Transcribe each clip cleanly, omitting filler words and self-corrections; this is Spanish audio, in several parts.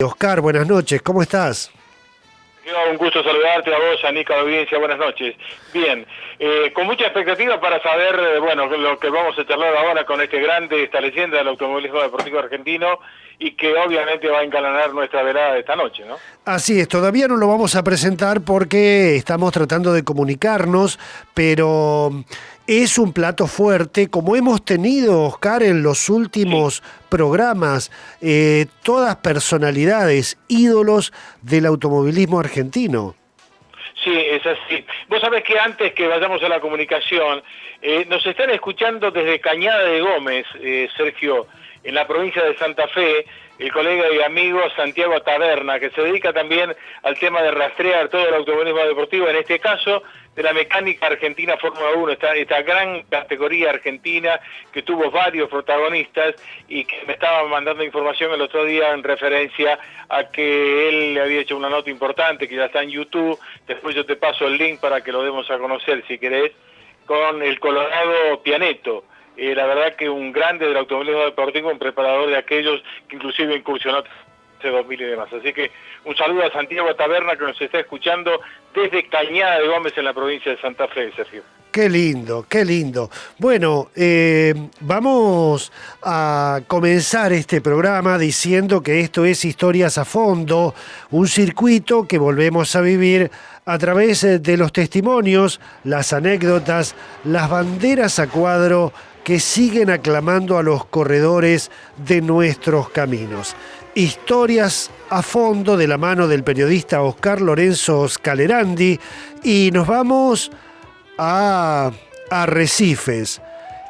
Oscar, buenas noches, ¿cómo estás? Un gusto saludarte a vos, a Nico, a la audiencia, buenas noches. Bien, con mucha expectativa para saber, bueno, lo que vamos a charlar ahora con este grande, esta leyenda del automovilismo deportivo argentino y que obviamente va a encalanar nuestra velada de esta noche, ¿no? Así es, todavía no lo vamos a presentar porque estamos tratando de comunicarnos, pero es un plato fuerte, como hemos tenido, Oscar, en los Sí. últimos programas, todas personalidades, ídolos del automovilismo argentino. Sí, es así. Vos sabés que antes que vayamos a la comunicación, nos están escuchando desde Cañada de Gómez, Sergio, en la provincia de Santa Fe, el colega y amigo Santiago Taberna, que se dedica también al tema de rastrear todo el automovilismo deportivo, en este caso de la mecánica argentina Fórmula 1, esta gran categoría argentina que tuvo varios protagonistas y que me estaba mandando información el otro día en referencia a que él le había hecho una nota importante que ya está en YouTube. Después yo te paso el link para que lo demos a conocer si querés, con el Colorado Pianetto. La verdad que un grande del automovilismo deportivo, un preparador de aquellos que inclusive incursionó hace 2000 y demás. Así que un saludo a Santiago Taberna, que nos está escuchando desde Cañada de Gómez en la provincia de Santa Fe, Sergio. Qué lindo, qué lindo. Bueno, vamos a comenzar este programa diciendo que esto es Historias a Fondo, un circuito que volvemos a vivir a través de los testimonios, las anécdotas, las banderas a cuadro que siguen aclamando a los corredores de nuestros caminos. Historias a fondo de la mano del periodista Oscar Lorenzo Scalerandi, y nos vamos a Arrecifes.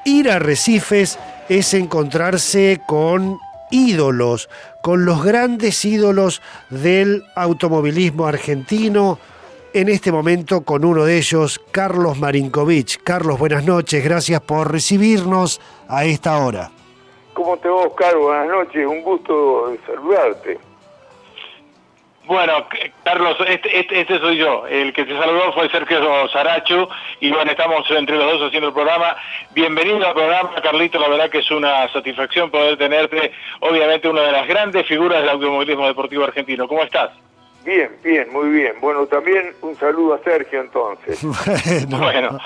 Ir a Arrecifes es encontrarse con ídolos, con los grandes ídolos del automovilismo argentino. En este momento con uno de ellos, Carlos Marinkovic. Carlos, buenas noches, gracias por recibirnos a esta hora. ¿Cómo te va, Oscar? Buenas noches, un gusto saludarte. Bueno, Carlos, este soy yo. El que te saludó fue Sergio Saracho y bueno, estamos entre los dos haciendo el programa. Bienvenido al programa, Carlito. La verdad que es una satisfacción poder tenerte, obviamente una de las grandes figuras del automovilismo deportivo argentino. ¿Cómo estás? Bien, bien, muy bien. Bueno, también un saludo a Sergio entonces. Bueno,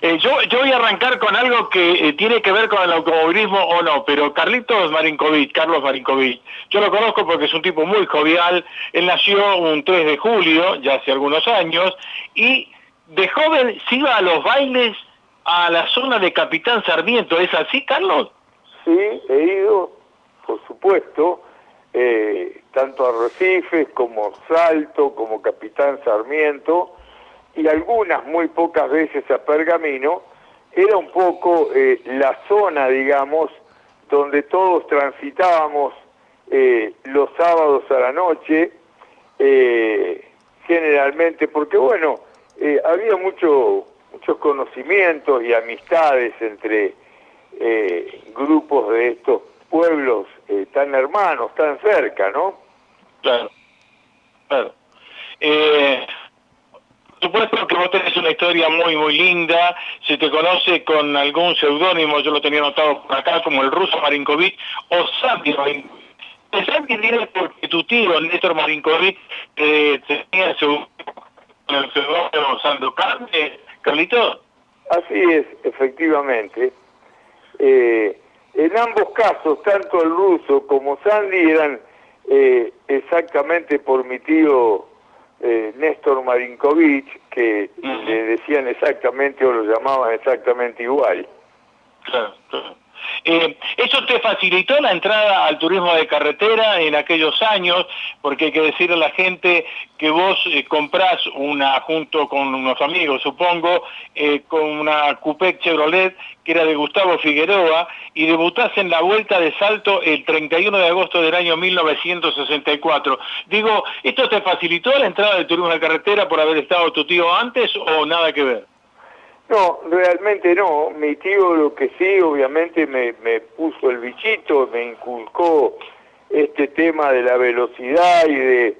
yo voy a arrancar con algo que tiene que ver con el automovilismo o no, pero Carlos Marinkovic, yo lo conozco porque es un tipo muy jovial. Él nació un 3 de julio, ya hace algunos años, y de joven se iba a los bailes a la zona de Capitán Sarmiento. ¿Es así, Carlos? Sí, he ido, por supuesto, tanto a Arrecifes como Salto, como Capitán Sarmiento, y algunas, muy pocas veces a Pergamino. Era un poco la zona, digamos, donde todos transitábamos los sábados a la noche, generalmente, porque bueno, había muchos conocimientos y amistades entre grupos de estos pueblos tan hermanos, tan cerca, ¿no? Claro, claro. Por supuesto que vos tenés una historia muy linda. Se te conoce con algún seudónimo, yo lo tenía anotado por acá, como el ruso Marinkovic o Santi Marinkovic. Santi viene porque tu tío, Néstor Marinkovic, tenía el seudónimo Sandokan, Carlito. Así es, efectivamente. En ambos casos, tanto el ruso como Sandy eran exactamente por mi tío Néstor Marinkovic, que le decían exactamente o lo llamaban exactamente igual. Claro, claro. ¿Eso te facilitó la entrada al turismo de carretera en aquellos años? Porque hay que decirle a la gente que vos comprás junto con unos amigos, supongo, con una Coupé Chevrolet que era de Gustavo Figueroa, y debutás en la Vuelta de Salto el 31 de agosto del año 1964. Digo, ¿esto te facilitó la entrada del turismo de carretera por haber estado tu tío antes o nada que ver? No, realmente no. Mi tío lo que sí, obviamente me puso el bichito, me inculcó este tema de la velocidad y de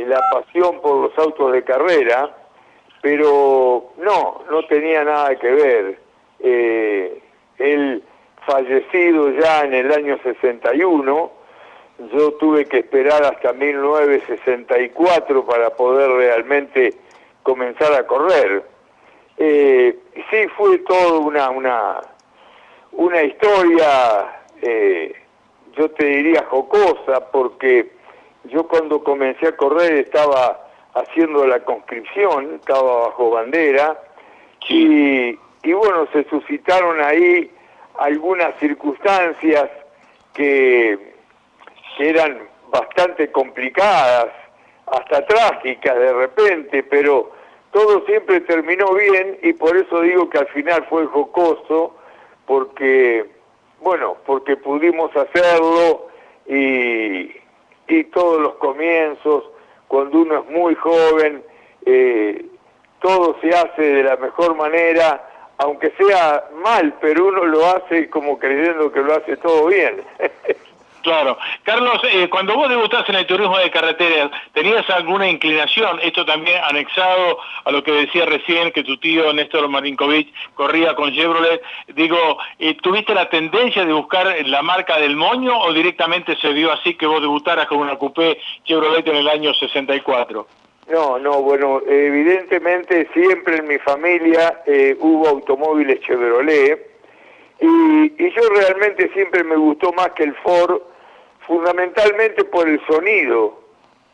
la pasión por los autos de carrera, pero no tenía nada que ver. Él fallecido ya en el año 61, yo tuve que esperar hasta 1964 para poder realmente comenzar a correr. Sí, fue todo una historia, yo te diría jocosa, porque yo cuando comencé a correr estaba haciendo la conscripción, estaba bajo bandera, y bueno, se suscitaron ahí algunas circunstancias que eran bastante complicadas, hasta trágicas de repente, pero todo siempre terminó bien, y por eso digo que al final fue jocoso, porque pudimos hacerlo, y todos los comienzos, cuando uno es muy joven, todo se hace de la mejor manera, aunque sea mal, pero uno lo hace como creyendo que lo hace todo bien. Claro. Carlos, cuando vos debutaste en el turismo de carretera, ¿tenías alguna inclinación? Esto también anexado a lo que decía recién, que tu tío Néstor Marinkovic corría con Chevrolet. Digo, ¿tuviste la tendencia de buscar la marca del moño o directamente se dio así que vos debutaras con una coupé Chevrolet en el año 64? No, bueno, evidentemente siempre en mi familia hubo automóviles Chevrolet, y yo realmente siempre me gustó más que el Ford, fundamentalmente por el sonido.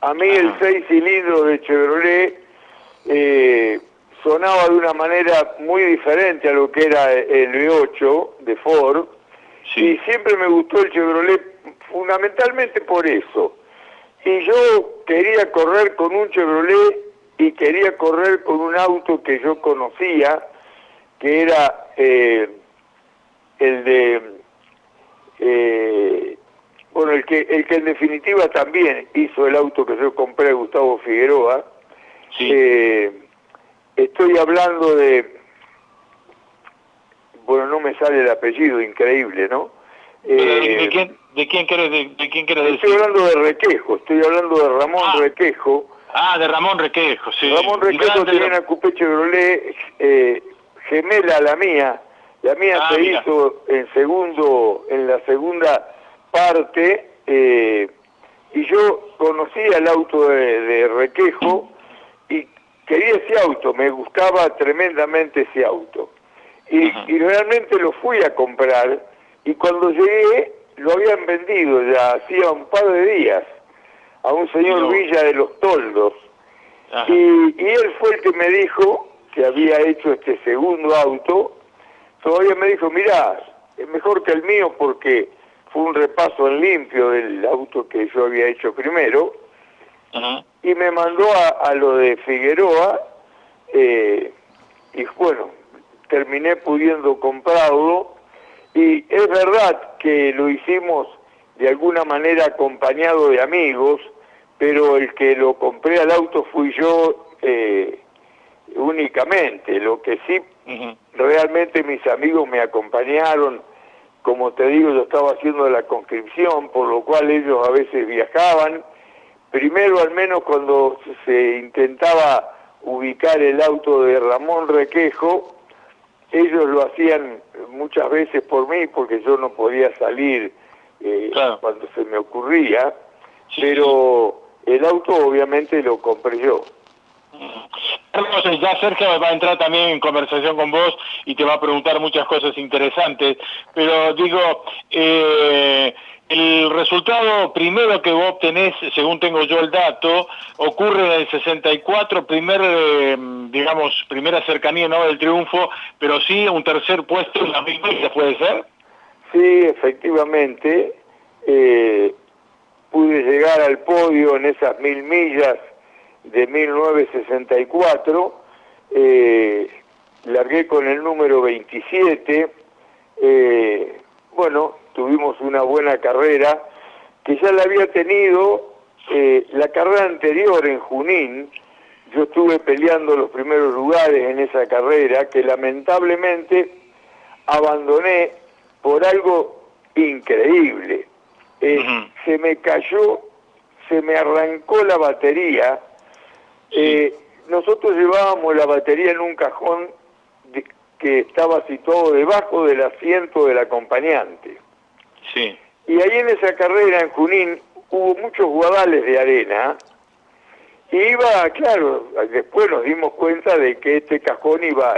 A mí el 6 cilindros de Chevrolet sonaba de una manera muy diferente a lo que era el V8 de Ford, y siempre me gustó el Chevrolet fundamentalmente por eso. Y yo quería correr con un Chevrolet y quería correr con un auto que yo conocía, que era el que en definitiva también hizo el auto que yo compré, Gustavo Figueroa. Estoy hablando no me sale el apellido, increíble, ¿no? ¿De quién querés decir? Estoy hablando de Requejo, estoy hablando de Ramón Requejo. De Ramón Requejo, sí. Ramón Requejo tenía una coupé Chevrolet gemela a la mía. La mía se hizo en la segunda parte, y yo conocía el auto de Requejo y quería ese auto, me gustaba tremendamente ese auto. Y realmente lo fui a comprar, y cuando llegué lo habían vendido ya hacía un par de días a un señor Villa de los Toldos. Y él fue el que me dijo que había hecho este segundo auto. Todavía me dijo, mirá, es mejor que el mío porque fue un repaso en limpio del auto que yo había hecho primero, y me mandó a lo de Figueroa, y bueno, terminé pudiendo comprarlo, y es verdad que lo hicimos de alguna manera acompañado de amigos, pero el que lo compré al auto fui yo únicamente. Lo que sí, realmente mis amigos me acompañaron. Como te digo, yo estaba haciendo la conscripción, por lo cual ellos a veces viajaban. Primero, al menos cuando se intentaba ubicar el auto de Ramón Requejo, ellos lo hacían muchas veces por mí, porque yo no podía salir cuando se me ocurría, pero el auto obviamente lo compré yo. Carlos, ya Sergio va a entrar también en conversación con vos y te va a preguntar muchas cosas interesantes, pero digo, el resultado primero que vos obtenés, según tengo yo el dato, ocurre en el 64, primera cercanía, no del triunfo, pero sí un tercer puesto en las 1000 millas, ¿puede ser? Sí, efectivamente, pude llegar al podio en esas 1000 millas de 1964, largué con el número 27, tuvimos una buena carrera, que ya la había tenido la carrera anterior en Junín. Yo estuve peleando los primeros lugares en esa carrera, que lamentablemente abandoné por algo increíble. Se me cayó, se me arrancó la batería. Nosotros llevábamos la batería en un cajón que estaba situado debajo del asiento del acompañante. Y ahí en esa carrera en Junín, hubo muchos guadales de arena, y iba, claro, después nos dimos cuenta de que este cajón iba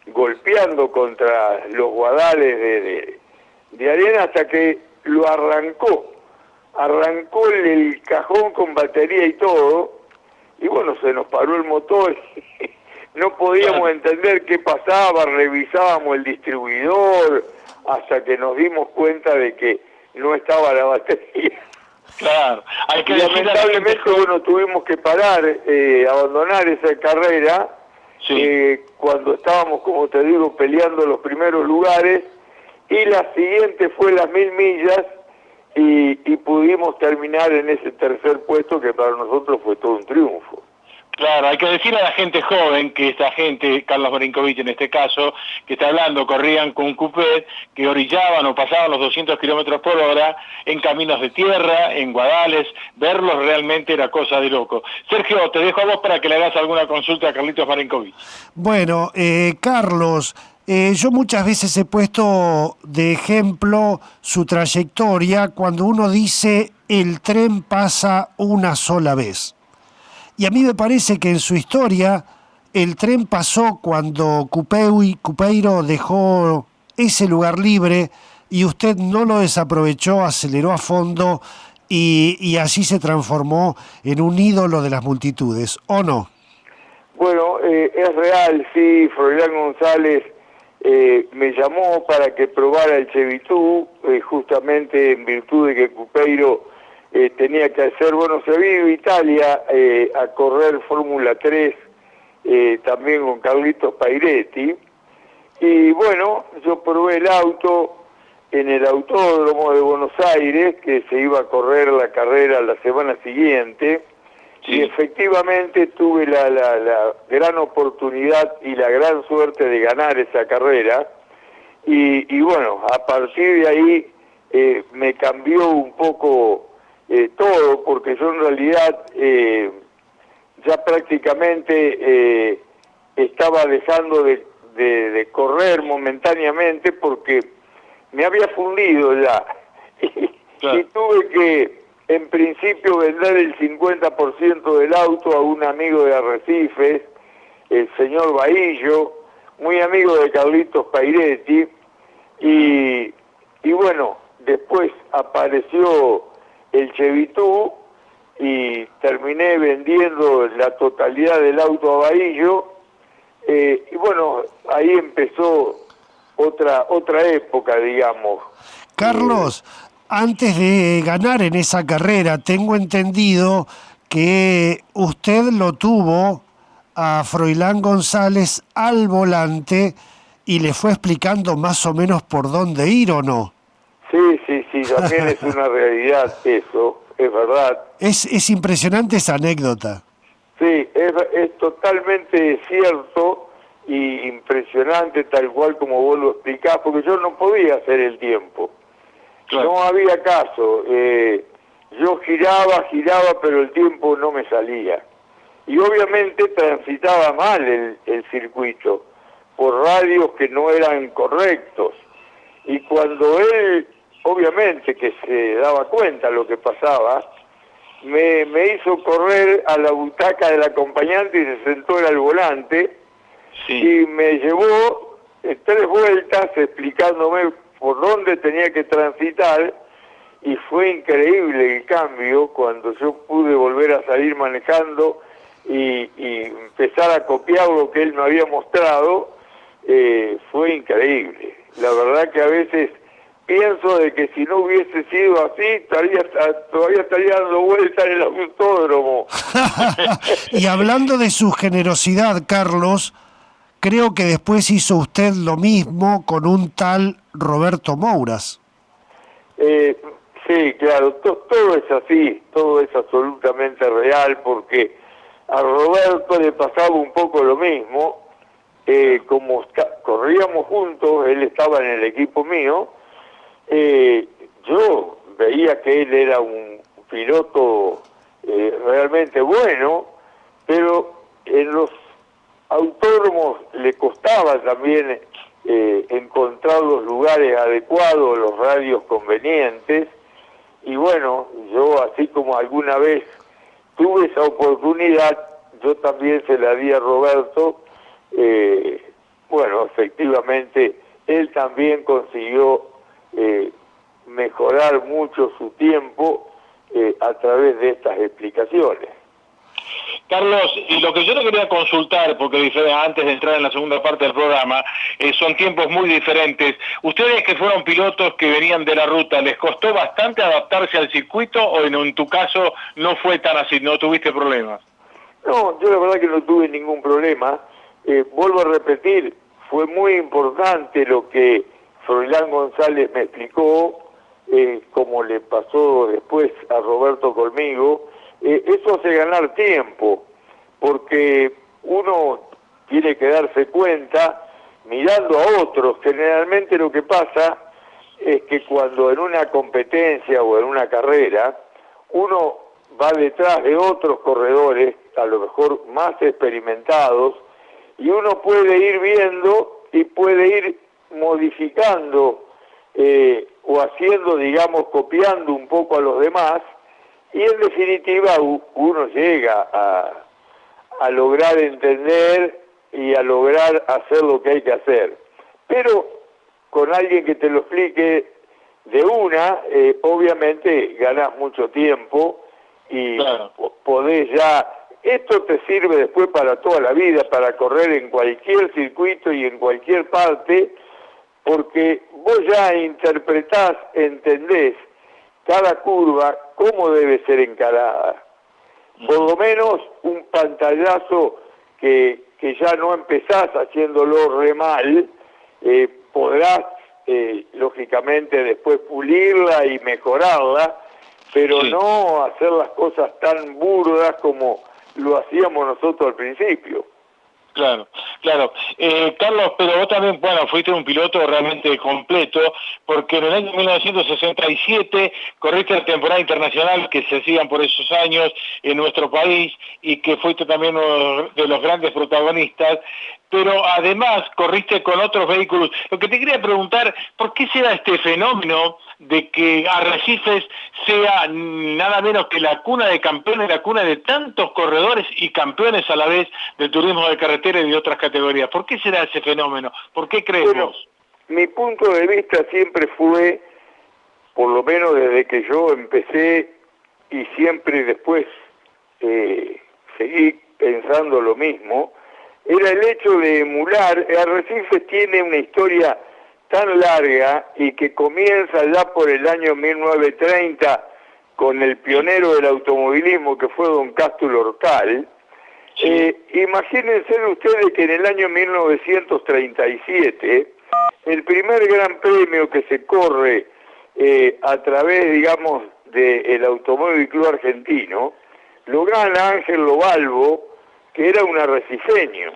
golpeando contra los guadales de arena hasta que lo arrancó el cajón con batería y todo, y bueno, se nos paró el motor, no podíamos entender qué pasaba, revisábamos el distribuidor, hasta que nos dimos cuenta de que no estaba la batería. Claro, hay que lamentablemente, bueno, tuvimos que parar, abandonar esa carrera, sí. Cuando estábamos, como te digo, peleando los primeros lugares, y la siguiente fue las 1000 millas, y pudimos terminar en ese tercer puesto, que para nosotros fue todo un triunfo. Claro, hay que decirle a la gente joven que esta gente, Carlos Marinkovic en este caso, que está hablando, corrían con un coupé que orillaban o pasaban los 200 kilómetros por hora en caminos de tierra, en guadales, verlos realmente era cosa de loco. Sergio, te dejo a vos para que le hagas alguna consulta a Carlitos Marinkovic. Bueno, Carlos, yo muchas veces he puesto de ejemplo su trayectoria cuando uno dice el tren pasa una sola vez. Y a mí me parece que en su historia el tren pasó cuando Cupeiro dejó ese lugar libre y usted no lo desaprovechó, aceleró a fondo y así se transformó en un ídolo de las multitudes, ¿o no? Bueno, es real, sí, Froilán González me llamó para que probara el Chevitú, justamente en virtud de que Cupeiro tenía que hacer, bueno, se había ido a Italia a correr Fórmula 3, también con Carlitos Pairetti, y bueno, yo probé el auto en el Autódromo de Buenos Aires, que se iba a correr la carrera la semana siguiente, sí. Y efectivamente tuve la gran oportunidad y la gran suerte de ganar esa carrera, y bueno, a partir de ahí me cambió un poco todo, porque yo en realidad ya prácticamente estaba dejando de correr momentáneamente porque me había fundido ya claro. Y tuve que en principio vender el 50% del auto a un amigo de Arrecifes, el señor Bahillo, muy amigo de Carlitos Pairetti, y bueno, después apareció el Chevitú y terminé vendiendo la totalidad del auto a Bahillo, y bueno, ahí empezó otra época, digamos. Carlos, antes de ganar en esa carrera, tengo entendido que usted lo tuvo a Froilán González al volante y le fue explicando más o menos por dónde ir, ¿o no? Sí, también es una realidad eso, es verdad. Es impresionante esa anécdota. Sí, es totalmente cierto y impresionante, tal cual como vos lo explicás, porque yo no podía hacer el tiempo. Claro. No había caso. Yo giraba, pero el tiempo no me salía. Y obviamente transitaba mal el circuito, por radios que no eran correctos. Y cuando él, obviamente que se daba cuenta de lo que pasaba, me hizo correr a la butaca del acompañante y se sentó en el volante, sí. Y me llevó 3 vueltas explicándome por dónde tenía que transitar, y fue increíble el cambio cuando yo pude volver a salir manejando y empezar a copiar lo que él me había mostrado. Fue increíble. La verdad que a veces pienso de que si no hubiese sido así, todavía estaría dando vueltas en el autódromo. Y hablando de su generosidad, Carlos, creo que después hizo usted lo mismo con un tal Roberto Mouras. Sí, claro, todo es así, todo es absolutamente real, porque a Roberto le pasaba un poco lo mismo. Como corríamos juntos, él estaba en el equipo mío, yo veía que él era un piloto realmente bueno, pero en los autódromos le costaba también encontrar los lugares adecuados, los radios convenientes, y bueno, yo así como alguna vez tuve esa oportunidad, yo también se la di a Roberto. Bueno, efectivamente, él también consiguió mejorar mucho su tiempo a través de estas explicaciones. Carlos, y lo que yo le quería consultar, porque antes de entrar en la segunda parte del programa, son tiempos muy diferentes. Ustedes que fueron pilotos que venían de la ruta, ¿les costó bastante adaptarse al circuito o en tu caso no fue tan así, no tuviste problemas? No, yo la verdad que no tuve ningún problema. Vuelvo a repetir, fue muy importante lo que Froilán González me explicó, como le pasó después a Roberto conmigo. Eso hace ganar tiempo, porque uno tiene que darse cuenta, mirando a otros. Generalmente lo que pasa es que cuando en una competencia o en una carrera, uno va detrás de otros corredores, a lo mejor más experimentados, y uno puede ir viendo y puede ir modificando o haciendo, digamos, copiando un poco a los demás, y en definitiva uno llega a lograr entender y a lograr hacer lo que hay que hacer. Pero con alguien que te lo explique de una, obviamente ganás mucho tiempo y claro, podés ya... Esto te sirve después para toda la vida, para correr en cualquier circuito y en cualquier parte, porque vos ya interpretás, entendés cada curva, cómo debe ser encarada. Por lo menos un pantallazo que ya no empezás haciéndolo re mal, podrás lógicamente después pulirla y mejorarla, pero sí, no hacer las cosas tan burdas como lo hacíamos nosotros al principio. Claro, claro. Carlos, pero vos también, bueno, fuiste un piloto realmente completo, porque en el año 1967 corriste la temporada internacional que se hacían por esos años en nuestro país y que fuiste también uno de los grandes protagonistas, pero además corriste con otros vehículos. Lo que te quería preguntar, ¿por qué se da este fenómeno de que Arrecifes sea nada menos que la cuna de campeones, la cuna de tantos corredores y campeones a la vez del turismo de carretera y de otras categorías? ¿Por qué será ese fenómeno? ¿Por qué crees vos? Mi punto de vista siempre fue, por lo menos desde que yo empecé y siempre después seguí pensando lo mismo, era el hecho de emular. Arrecifes tiene una historia tan larga y que comienza ya por el año 1930 con el pionero del automovilismo que fue don Cástulo Hortal. Sí. Imagínense ustedes que en el año 1937 el primer gran premio que se corre a través, digamos, del Automóvil Club Argentino lo gana Ángel Lobalvo, que era un arrecifeño.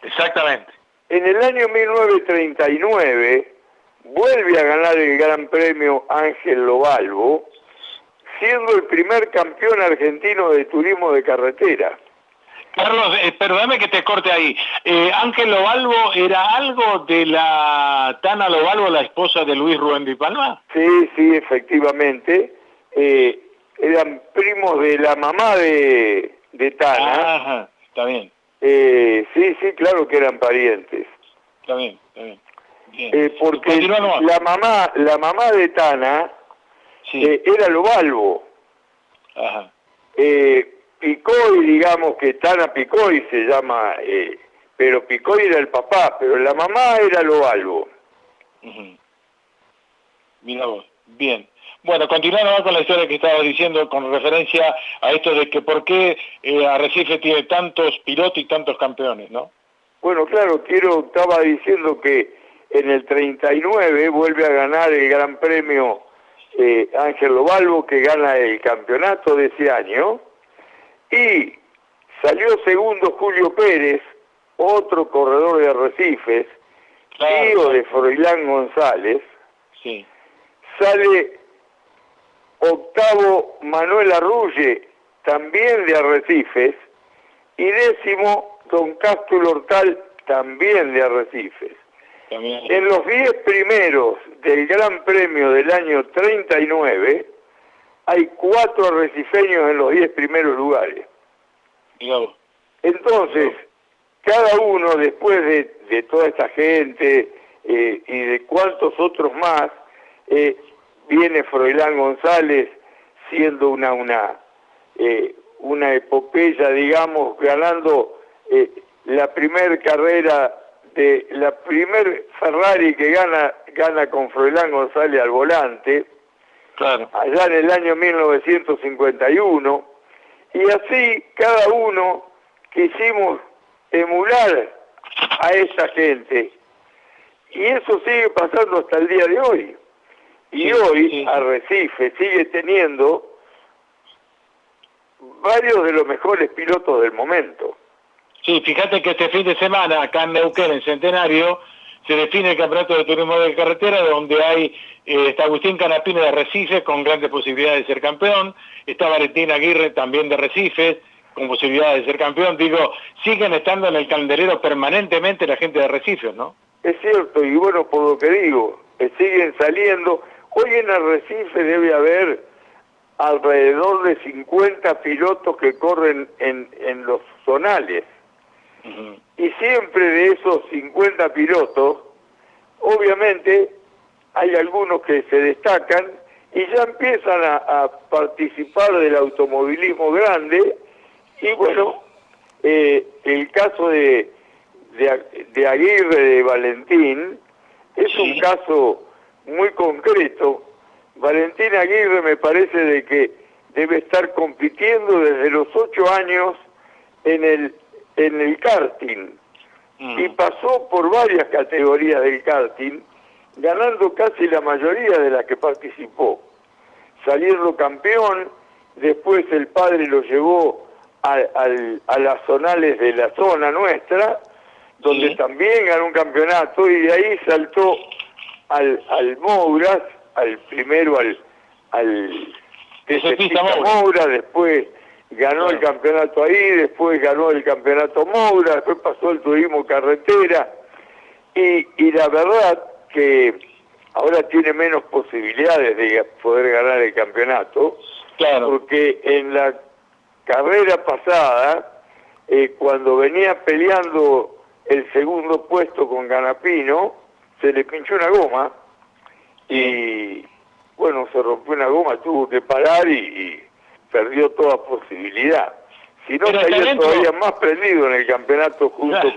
Exactamente. En el año 1939 vuelve a ganar el Gran Premio Ángel Lobalvo, siendo el primer campeón argentino de turismo de carretera. Carlos, perdóname que te corte ahí. ¿Ángel Lobalvo era algo de la Tana Lobalvo, la esposa de Luis Rubén de Palma? Sí, sí, efectivamente. Eran primos de la mamá de Tana. Ajá, está bien. Sí, sí, claro que eran parientes. Está bien, está bien. Bien. Porque la mamá de Tana sí, era Lobalvo. Ajá. Picoy, digamos que Tana Picoy se llama, pero Picoy era el papá, pero la mamá era Lobalvo. Mira vos, bien. Bueno, continuando con la historia que estabas diciendo con referencia a esto de que por qué Arrecife tiene tantos pilotos y tantos campeones, ¿no? Bueno, claro, estaba diciendo que en el 39 vuelve a ganar el Gran Premio Ángel Lobalvo, que gana el campeonato de ese año, y salió segundo Julio Pérez, otro corredor de Arrecifes, claro, tío de Froilán González. Sí. Sale octavo Manuel Arruye, también de Arrecifes, y décimo don Cástulo Hortal, también de Arrecifes. También. En los 10 primeros del Gran Premio del año 39, hay 4 arrecifeños en los 10 primeros lugares. Digamos. Entonces, cada uno, después de toda esta gente y de cuantos otros más, viene Froilán González siendo una epopeya, digamos, ganando la primer carrera, la primer Ferrari que gana con Froilán González al volante, Claro. allá en el año 1951, y así cada uno quisimos emular a esa gente, y eso sigue pasando hasta el día de hoy. Y Sí, hoy sí. Arrecife sigue teniendo varios de los mejores pilotos del momento. Sí, fíjate que este fin de semana, acá en Neuquén, en Centenario, se define el campeonato de turismo de carretera, donde está Agustín Canapino de Arrecife, con grandes posibilidades de ser campeón, está Valentín Aguirre también de Arrecife, con posibilidades de ser campeón. Digo, siguen estando en el candelero permanentemente la gente de Arrecife, ¿no? Es cierto, y bueno, por lo que digo, siguen saliendo. Hoy en Arrecife debe haber alrededor de 50 pilotos que corren en los zonales. Uh-huh. Y siempre de esos 50 pilotos, obviamente hay algunos que se destacan y ya empiezan a participar del automovilismo grande. Y bueno, el caso de Aguirre, de Valentín, es Sí. un caso muy concreto. Valentín Aguirre me parece de que debe estar compitiendo desde los 8 años en el karting, y pasó por varias categorías del karting, ganando casi la mayoría de las que participó, saliendo campeón. Después el padre lo llevó a las zonales de la zona nuestra, donde Sí. también ganó un campeonato, y de ahí saltó al Mouras, primero al TC Moura, después ganó el campeonato ahí, después ganó el campeonato Moura, después pasó el turismo carretera, y la verdad que ahora tiene menos posibilidades de poder ganar el campeonato, Claro. porque en la carrera pasada, cuando venía peleando el segundo puesto con Canapino, se le pinchó una goma, y bueno, se rompió una goma, tuvo que parar y perdió toda posibilidad. Si no, Pero estaría está todavía más prendido en el campeonato junto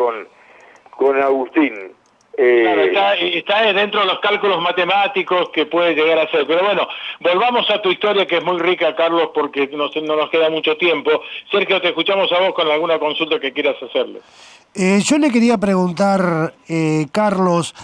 con Agustín. Claro, está dentro de los cálculos matemáticos que puede llegar a ser. Pero bueno, volvamos a tu historia, que es muy rica, Carlos, porque no nos queda mucho tiempo. Sergio, te escuchamos a vos con alguna consulta que quieras hacerle. Yo le quería preguntar, Carlos,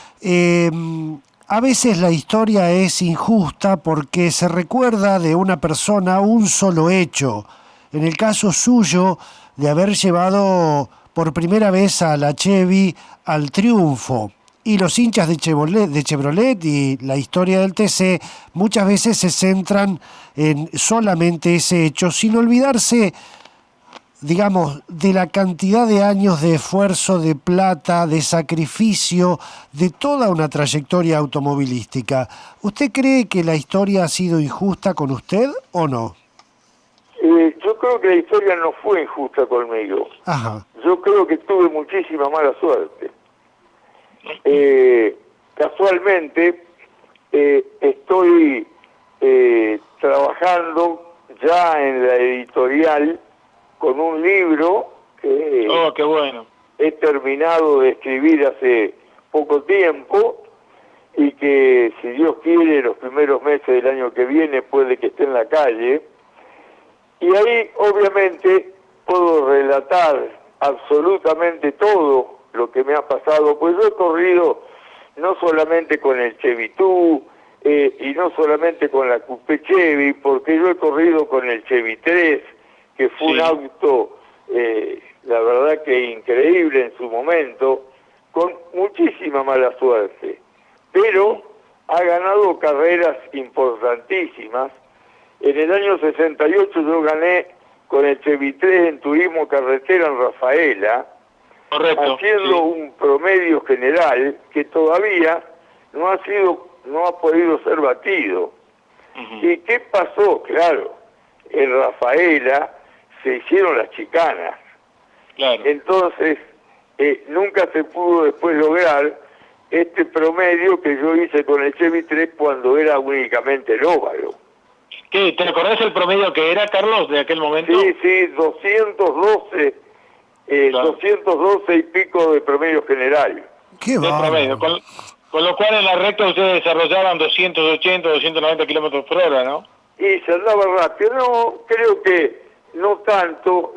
a veces la historia es injusta porque se recuerda de una persona un solo hecho. En el caso suyo, de haber llevado por primera vez a la Chevy al triunfo. Y los hinchas de Chevrolet y la historia del TC muchas veces se centran en solamente ese hecho, sin olvidarse, digamos, de la cantidad de años de esfuerzo, de plata, de sacrificio, de toda una trayectoria automovilística. ¿Usted cree que la historia ha sido injusta con usted o no? Yo creo que la historia no fue injusta conmigo. Ajá. Yo creo que tuve muchísima mala suerte. Casualmente, estoy trabajando ya en la editorial con un libro que qué bueno. he terminado de escribir hace poco tiempo, y que, si Dios quiere, los primeros meses del año que viene puede que esté en la calle. Y ahí, obviamente, puedo relatar absolutamente todo lo que me ha pasado, pues yo he corrido no solamente con el Chevy Two, y no solamente con la Coupé Chevy, porque yo he corrido con el Chevy 3, que fue un auto, la verdad que increíble en su momento, con muchísima mala suerte, pero ha ganado carreras importantísimas. En el año 68 yo gané con el Chevy 3 en turismo carretera en Rafaela, Correcto, haciendo un promedio general que todavía no ha podido ser batido. ¿Y qué pasó? Claro, en Rafaela se hicieron las chicanas. Claro. Entonces, nunca se pudo después lograr este promedio que yo hice con el Chevy 3 cuando era únicamente el óvalo. ¿Qué? ¿Te acordás el promedio que era, Carlos, de aquel momento? Sí, 212, Claro. 212 y pico de promedio general. Qué De bárbaro. promedio. Con lo cual en la recta ustedes desarrollaban 280, 290 kilómetros por hora, ¿no? Y se andaba rápido. No, creo que no tanto,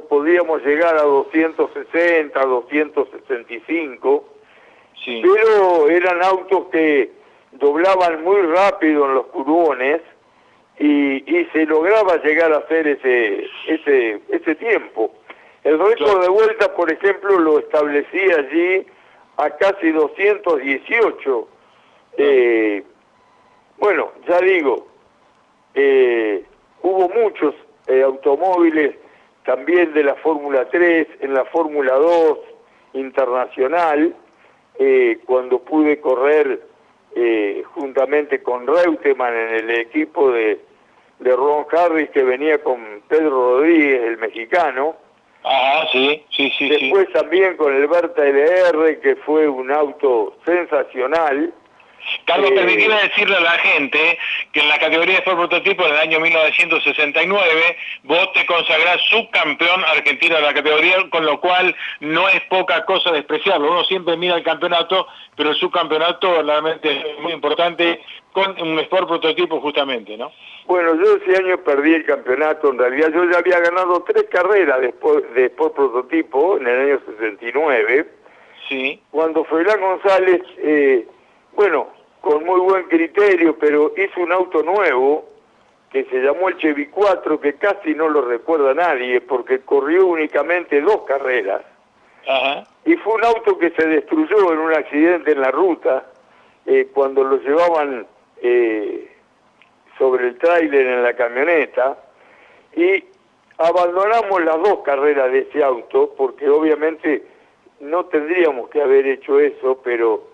podíamos llegar a 260, 265, Sí. pero eran autos que doblaban muy rápido en los curvones y se lograba llegar a hacer ese tiempo. El récord Claro. de vuelta, por ejemplo, lo establecí allí a casi 218. Bueno, ya digo, hubo muchos automóviles también de la Fórmula 3, en la Fórmula 2 internacional, cuando pude correr juntamente con Reutemann en el equipo de Ron Harris, que venía con Pedro Rodríguez, el mexicano. Ajá, sí. Después también con el Berta LR, que fue un auto sensacional. Carlos, permitime decirle a la gente que en la categoría de Sport Prototipo del año 1969 vos te consagrás subcampeón argentino de la categoría, con lo cual no es poca cosa despreciarlo. Uno siempre mira el campeonato, pero el subcampeonato realmente es muy importante con un Sport Prototipo justamente, ¿no? Bueno, yo ese año perdí el campeonato. En realidad yo ya había ganado 3 carreras de Sport Prototipo en el año 69, Sí. cuando Froilán González, bueno, con muy buen criterio, pero hizo un auto nuevo que se llamó el Chevy 4, que casi no lo recuerda nadie, porque corrió únicamente 2 carreras. Ajá. Y fue un auto que se destruyó en un accidente en la ruta, cuando lo llevaban sobre el tráiler en la camioneta, y abandonamos las 2 carreras de ese auto, porque obviamente no tendríamos que haber hecho eso, pero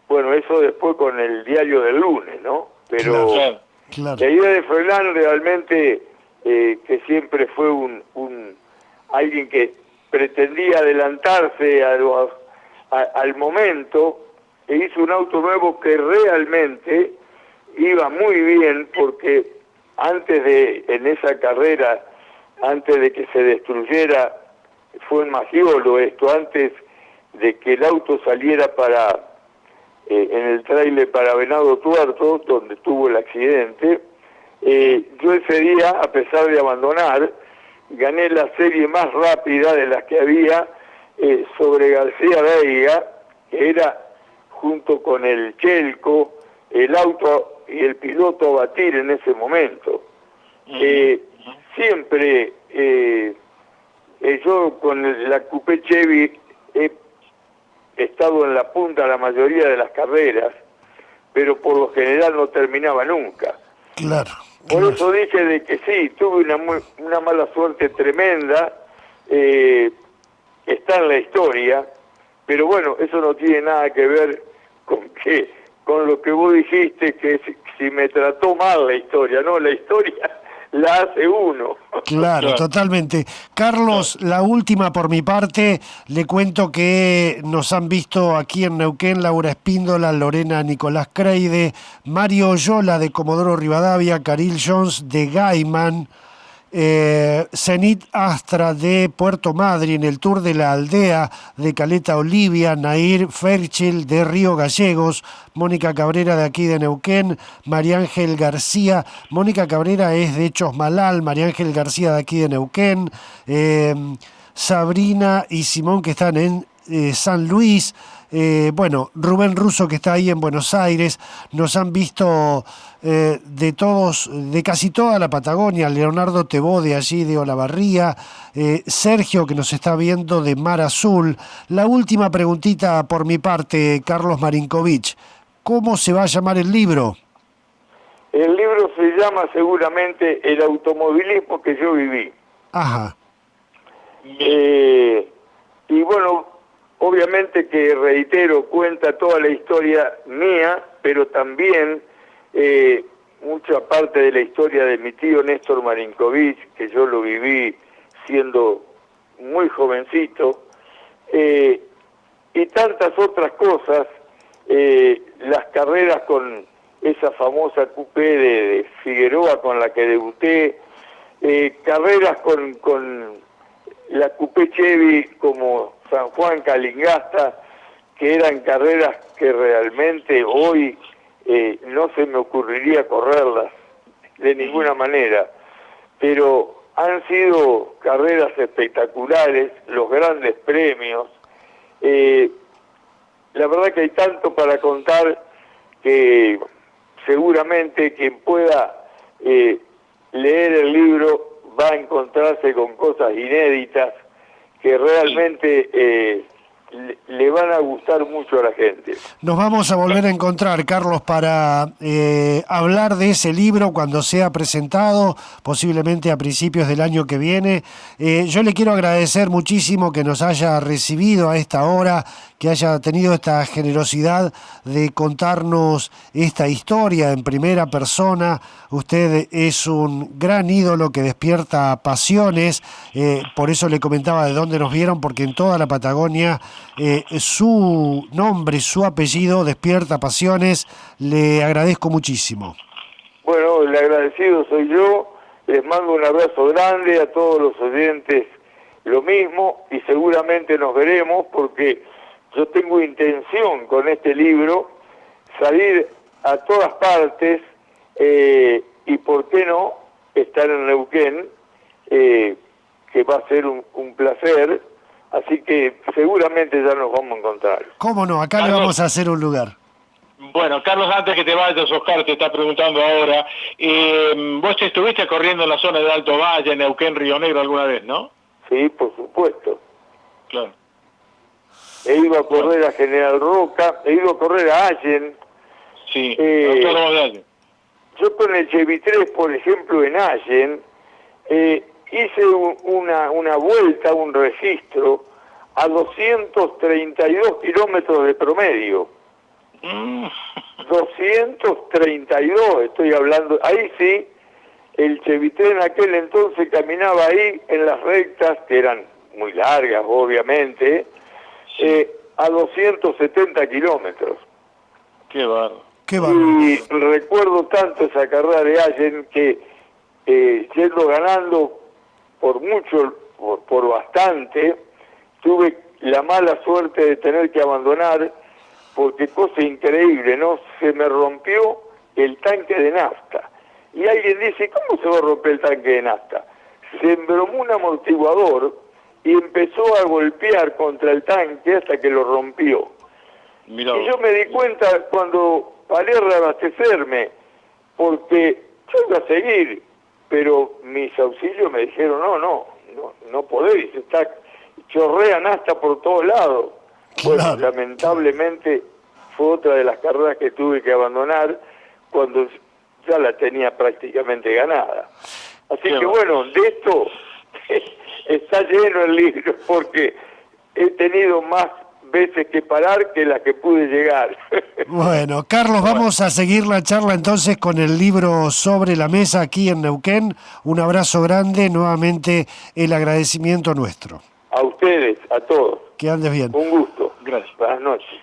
bueno, eso después con el diario del lunes, ¿no? Pero Claro. Claro. la idea de Froilán realmente, que siempre fue alguien que pretendía adelantarse al momento, e hizo un auto nuevo que realmente iba muy bien, porque en esa carrera, antes de que se destruyera, fue en Magiolo esto, antes de que el auto saliera en el tráiler para Venado Tuerto, donde tuvo el accidente, yo ese día, a pesar de abandonar, gané la serie más rápida de las que había sobre García Veiga, que era junto con el Chelco, el auto y el piloto a batir en ese momento. Siempre yo con la Coupé Chevy he estado en la punta la mayoría de las carreras, pero por lo general no terminaba nunca. Claro. Por claro. eso dije de que sí, tuve una mala suerte tremenda, está en la historia, pero bueno, eso no tiene nada que ver con lo que vos dijiste, que si me trató mal la historia, no, la historia la hace uno. Claro, totalmente. Carlos, la última por mi parte, le cuento que nos han visto aquí en Neuquén Laura Espíndola, Lorena Nicolás Creide, Mario Oyola de Comodoro Rivadavia, Caril Jones de Gaiman, Zenit Astra de Puerto Madryn, el Tour de la Aldea de Caleta Olivia, Nair Fairchild de Río Gallegos, Mónica Cabrera de aquí de Neuquén, María Ángel García. Mónica Cabrera es de Chosmalal, María Ángel García de aquí de Neuquén, Sabrina y Simón que están en San Luis. Bueno, Rubén Russo que está ahí en Buenos Aires. Nos han visto de casi toda la Patagonia, Leonardo Tebó de allí de Olavarría, Sergio que nos está viendo de Mar Azul. La última preguntita por mi parte, Carlos Marinkovic, ¿cómo se va a llamar el libro? El libro se llama seguramente El automovilismo que yo viví. Ajá. Y bueno, obviamente que, reitero, cuenta toda la historia mía, pero también mucha parte de la historia de mi tío Néstor Marinkovic, que yo lo viví siendo muy jovencito, y tantas otras cosas, las carreras con esa famosa coupé de Figueroa con la que debuté, carreras con la coupé Chevy como San Juan Calingasta, que eran carreras que realmente hoy no se me ocurriría correrlas de ninguna manera, pero han sido carreras espectaculares, los grandes premios. La verdad que hay tanto para contar que seguramente quien pueda leer el libro va a encontrarse con cosas inéditas que realmente le van a gustar mucho a la gente. Nos vamos a volver a encontrar, Carlos, para hablar de ese libro cuando sea presentado, posiblemente a principios del año que viene. Yo le quiero agradecer muchísimo que nos haya recibido a esta hora, que haya tenido esta generosidad de contarnos esta historia en primera persona. Usted es un gran ídolo que despierta pasiones, por eso le comentaba de dónde nos vieron, porque en toda la Patagonia su nombre, su apellido despierta pasiones. Le agradezco muchísimo. Bueno, el agradecido soy yo, les mando un abrazo grande a todos los oyentes, lo mismo, y seguramente nos veremos porque yo tengo intención con este libro salir a todas partes y por qué no estar en Neuquén, que va a ser un placer, así que seguramente ya nos vamos a encontrar. ¿Cómo no? Acá le vamos a hacer un lugar. Bueno, Carlos, antes que te vayas, Oscar te está preguntando ahora, vos estuviste corriendo en la zona de Alto Valle, Neuquén, Río Negro alguna vez, ¿no? Sí, por supuesto. Claro. He ido a correr a General Roca, he ido a correr a Allen. Sí, autódromo de Allen. Yo con el Chevy 3, por ejemplo, en Allen, hice una vuelta, un registro, a 232 kilómetros de promedio. 232, estoy hablando, ahí sí, el Chevy 3 en aquel entonces caminaba ahí en las rectas, que eran muy largas, obviamente, a 270 kilómetros. Qué bárbaro. Qué bárbaro. Y recuerdo tanto esa carrera de Allen que yendo ganando por mucho, por bastante, tuve la mala suerte de tener que abandonar porque cosa increíble, ¿no? Se me rompió el tanque de nafta. Y alguien dice, ¿cómo se va a romper el tanque de nafta? Se embromó un amortiguador y empezó a golpear contra el tanque hasta que lo rompió. Mirá. Y yo me di cuenta cuando paré a reabastecerme, porque yo iba a seguir, pero mis auxilios me dijeron, no podéis, chorrea nafta por todos lados. Bueno, Claro. lamentablemente fue otra de las carreras que tuve que abandonar cuando ya la tenía prácticamente ganada. Así Qué que bueno. bueno, de esto está lleno el libro porque he tenido más veces que parar que las que pude llegar. Bueno, Carlos, vamos a seguir la charla entonces con el libro sobre la mesa aquí en Neuquén. Un abrazo grande, nuevamente el agradecimiento nuestro. A ustedes, a todos. Que andes bien. Un gusto. Gracias. Buenas noches.